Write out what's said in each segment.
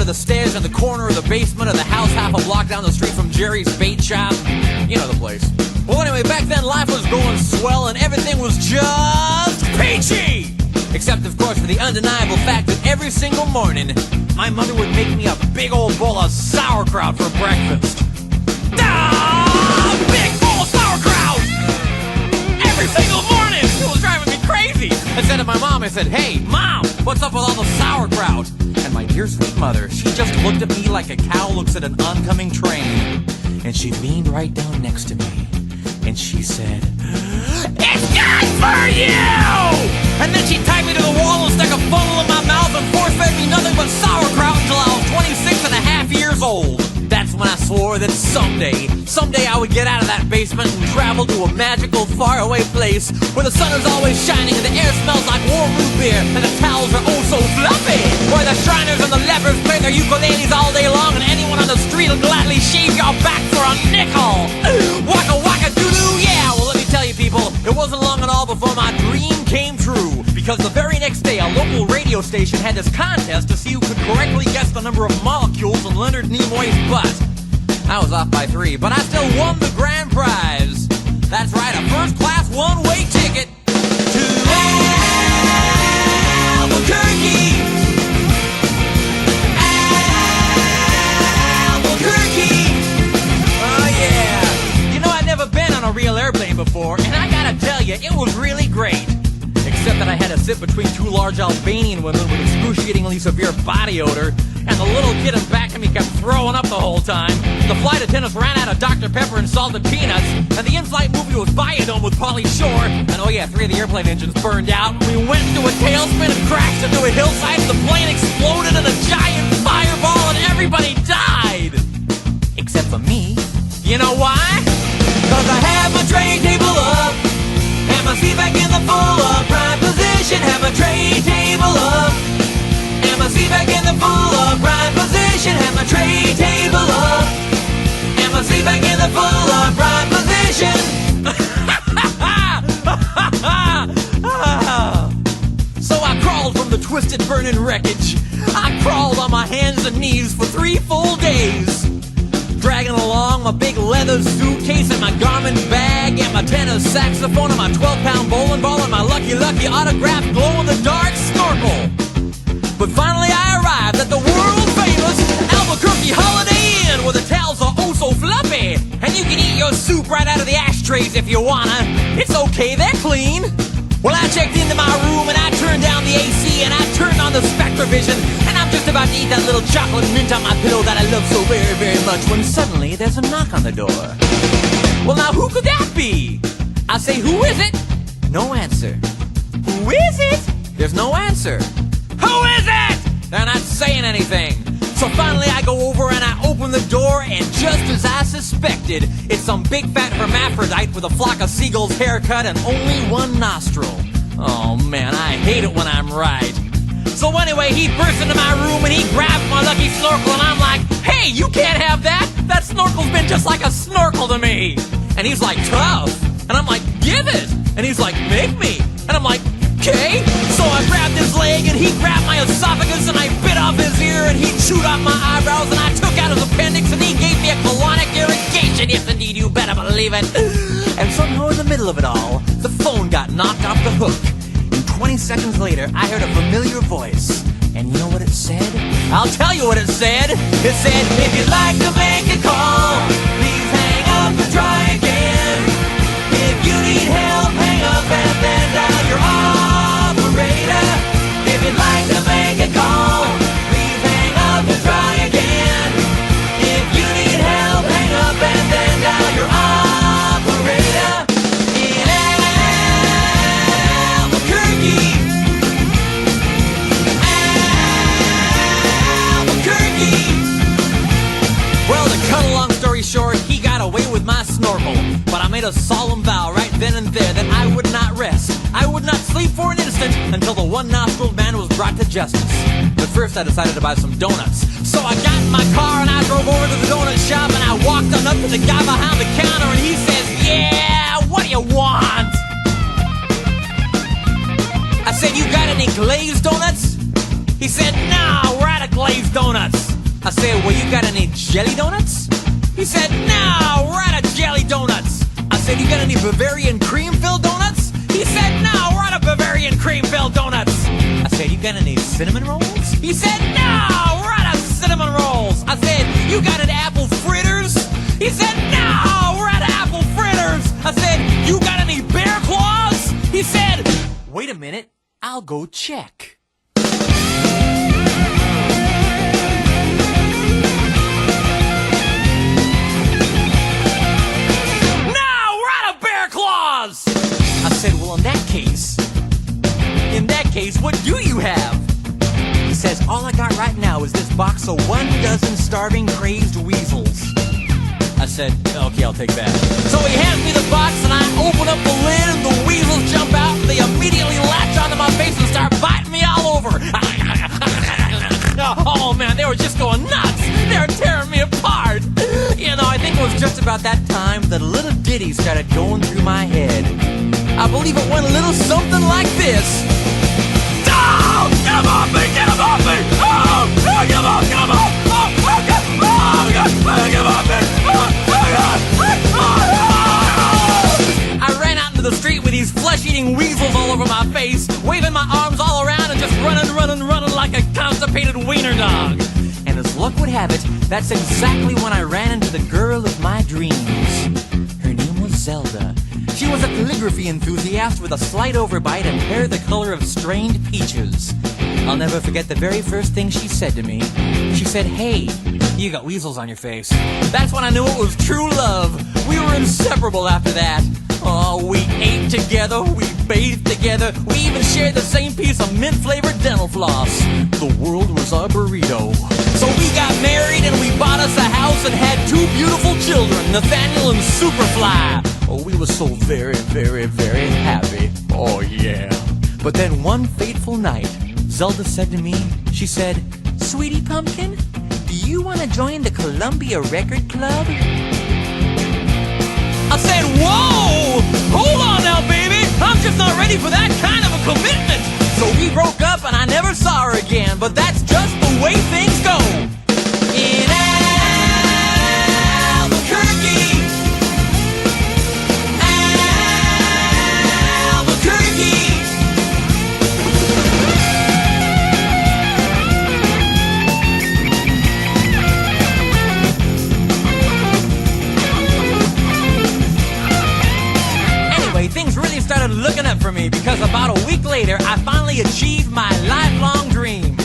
under the stairs in the corner of the basement of the house half a block down the street from Jerry's bait shop. You know the place. Well, anyway, back then life was going swell and everything was just peachy! Except, of course, for the undeniable fact that every single morning, my mother would make me a big old bowl of sauerkraut for breakfast. Big bowl of sauerkraut! Every single morning! It was driving me crazy! I said to my mom, I said, "Hey, Mom, what's up with all the sauerkraut?" And my dear sweet mother, she just looked at me like a cow looks at an oncoming train. And she leaned right down next to me. And she said, "It's good for you!" And then she tied me to the wall and stuck a funnel in my mouth and force-fed me nothing but sauerkraut until I was 26 and a half years old. That's when I swore that someday I would get out of that basement and travel to a magical, faraway place where the sun is always shining and the air smells like warm root beer and the towels are oh so fluffy. Where the Shriners and the lepers play their ukuleles all day long and anyone on the street will gladly shave your back for a nickel. Waka waka doo-doo, yeah! Well, let me tell you people, it wasn't long at all before my dream came true. Because the very next day, a local radio station had this contest to see who could correctly guess the number of molecules in Leonard Nimoy's butt. I was off by 3, but I still won the grand prize. That's right, a first-class one-way ticket to Albuquerque. Albuquerque. Oh, yeah. You know, I'd never been on a real airplane before, and I gotta tell you, it was really great. Except that I had to sit between 2 large Albanian women with excruciatingly severe body odor, and the little kid in back of me kept throwing up the whole time. The flight attendants ran out of Dr. Pepper and salted peanuts, and the in-flight movie was Biodome with Pauly Shore, and oh yeah, 3 of the airplane engines burned out. We went into a tailspin and crashed into a hillside, and the plane exploded in a giant fireball, and everybody died! Except for me. You know why? 'Cause I had my tray table up, and my seat back in the full upright position. Have my tray table up, and my seat back in the full upright position. Have my tray table up, and my seat back in the full upright position. So I crawled from the twisted burning wreckage. I crawled on my hands and knees for 3 full days, dragging along my big leather suitcase and my Garmin bag and my tenor saxophone and my 12-pound bowling ball and my Lucky Lucky autographed glow-in-the-dark snorkel. But finally I arrived at the world-famous Albuquerque Holiday Inn where the towels are oh so fluffy and you can eat your soup right out of the ashtrays if you wanna. It's okay, they're clean. Well, I checked into my room and I turned down the AC and I turned on the Spectrovision and I'm just about to eat that little chocolate mint on my pillow that I love so very, very much when suddenly there's a knock on the door. Well, now who could that be? I say, who is it? No answer. Who is it? There's no answer. Who is it? They're not saying anything. So finally I go over and I open the door and just as I suspected, it's some big fat hermaphrodite with a flock of seagulls haircut and only 1 nostril. Oh man, I hate it when I'm right. So anyway, he burst into my room and he grabbed my lucky snorkel and I'm like, "Hey, you can't have that! That snorkel's been just like a snorkel to me!" And he's like, "Tough!" And I'm like, "Give it!" And he's like, "Make me!" And I'm like, "Okay." So I grabbed his leg and he grabbed my esophagus and I bit off his ear and he chewed off my eyebrows and I took out his appendix and he gave me a colonic irrigation. Yes, indeed, you better believe it. And somehow in the middle of it all, the phone got knocked off the hook. And 20 seconds later, I heard a familiar voice. And you know what it said? I'll tell you what it said. It said, "If you'd like to make a call, please hang up and try again. If you need help, hang up and then dial your operator. If you'd like to make a call, please hang up and try again. If you need help, hang up and then dial your operator." In Albuquerque, Albuquerque. Well, to cut a long story short, he got away with my snorkel. But I made a solemn vow right then and there that I would not rest. I would not sleep for an instant until the 1-nostriled man was brought to justice. But first I decided to buy some donuts. So I got in my car and I drove over to the donut shop and I walked on up to the guy behind the counter and he says, "Yeah, what do you want?" I said, "You got any glazed donuts?" He said, "No, we're out of glazed donuts." I said, well, you got any jelly donuts? He said, no, we're out of jelly donuts. I said, you got any Bavarian cream-filled donuts? He said, no, we're out of Bavarian cream-filled donuts. I said, you got any cinnamon rolls? He said, no, we're out of cinnamon rolls. I said, you got any apple fritters? He said, no, we're out of apple fritters. I said, you got any bear claws? He said, wait a minute, I'll go check. I said, well, in that case, what do you have? He says, all I got right now is this box of 12 starving, crazed weasels. I said, okay, I'll take that. So he hands me the box, and I open up the lid, and the weasels jump out, and they immediately latch onto my face and start biting me all over. Oh, man, they were just going nuts. They were tearing me apart. You know, I think it was just about that time that a little ditty started going through my head. I believe it went a little something like this. Oh, get him off me! Get him off me! Oh, get him off! Get him off! Oh, God! Oh, God! Get him off me! I ran out into the street with these flesh-eating weasels all over my face, waving my arms all around and just running like a constipated wiener dog. And as luck would have it, that's exactly when I ran into the girl of my dreams. Her name was Zelda. She was a calligraphy enthusiast with a slight overbite and hair the color of strained peaches. I'll never forget the very first thing she said to me. She said, hey, you got weasels on your face. That's when I knew it was true love. We were inseparable after that. Oh, we ate together, we bathed together, we even shared the same piece of mint-flavored dental floss. The world was our burrito. So we got married and we bought us a house and had 2 beautiful children, Nathaniel and Superfly. Oh, we were so very, very, very happy. Oh, yeah. But then one fateful night, Zelda said to me, she said, Sweetie Pumpkin, do you want to join the Columbia Record Club? I said, whoa! Hold on now, baby! I'm just not ready for that kind of a commitment! So we broke up and I never saw her again, but that's just the way things go! In Albuquerque! Things really started looking up for me because about a week later, I finally achieved my lifelong dream.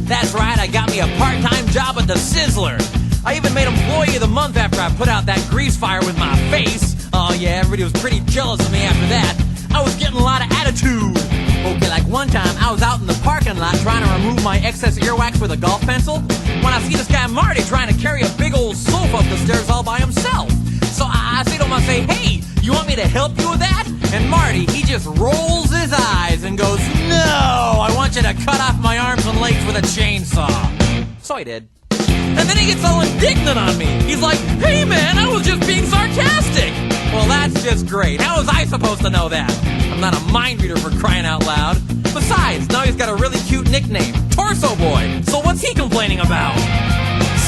That's right, I got me a part-time job at the Sizzler. I even made Employee of the Month after I put out that grease fire with my face. Oh yeah, everybody was pretty jealous of me after that. I was getting a lot of attitude. Okay, like one time, I was out in the parking lot trying to remove my excess earwax with a golf pencil when I see this guy Marty trying to carry a big old sofa up the stairs all by himself. So I say to him, I say, hey, you want me to help you with that? And Marty, he just rolls his eyes and goes, no, I want you to cut off my arms and legs with a chainsaw. So I did. And then he gets all indignant on me. He's like, hey man, I was just being sarcastic. Well, that's just great. How was I supposed to know that? I'm not a mind reader for crying out loud. Besides, now he's got a really cute nickname, Torso Boy. So what's he complaining about?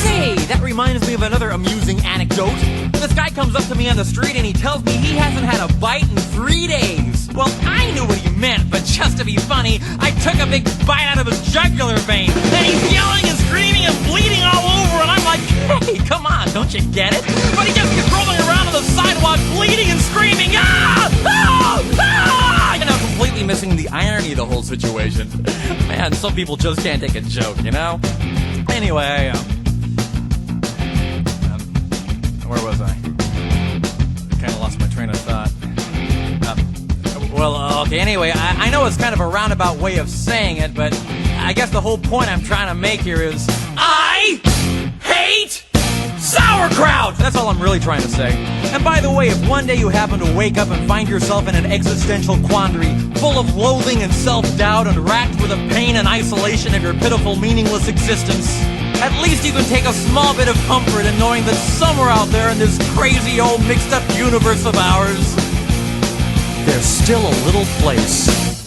Say, that reminds me of another amusing anecdote. This guy comes up to me on the street and he tells me he hasn't had a bite in 3 days. Well, I knew what he meant, but just to be funny, I took a big bite out of his jugular vein. And he's yelling and screaming and bleeding all over, and I'm like, hey, come on, don't you get it? But he just keeps rolling around on the sidewalk, bleeding and screaming, ah! Ah! Ah! You know, completely missing the irony of the whole situation. Man, some people just can't take a joke, you know? Anyway, where was I? Kind of lost my train of thought. Okay, anyway, I know it's kind of a roundabout way of saying it, but I guess the whole point I'm trying to make here is I hate sauerkraut! That's all I'm really trying to say. And by the way, if one day you happen to wake up and find yourself in an existential quandary, full of loathing and self-doubt and racked with the pain and isolation of your pitiful, meaningless existence, at least you can take a small bit of comfort in knowing that somewhere out there in this crazy old mixed-up universe of ours, there's still a little place